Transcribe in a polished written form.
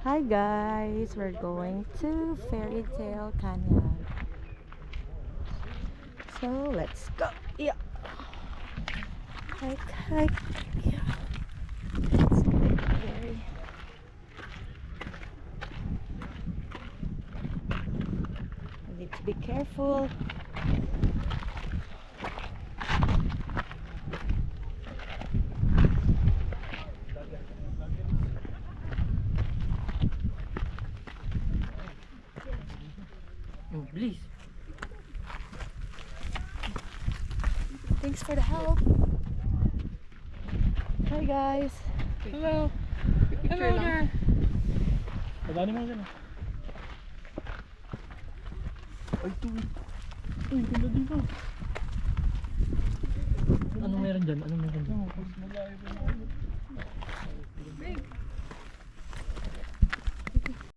Hi guys, we're going to Fairy Tale Canyon. So let's go. Yeah. Hike, hike. Yeah. It's very. We need to be careful. Please. Thanks for the help. Hi guys. Hello. Hello there. Padaanin mo dyan. Ay, tuwid. Uy, ganda dito. Anong meron dyan? Anong meron dyan? Mas malayo pa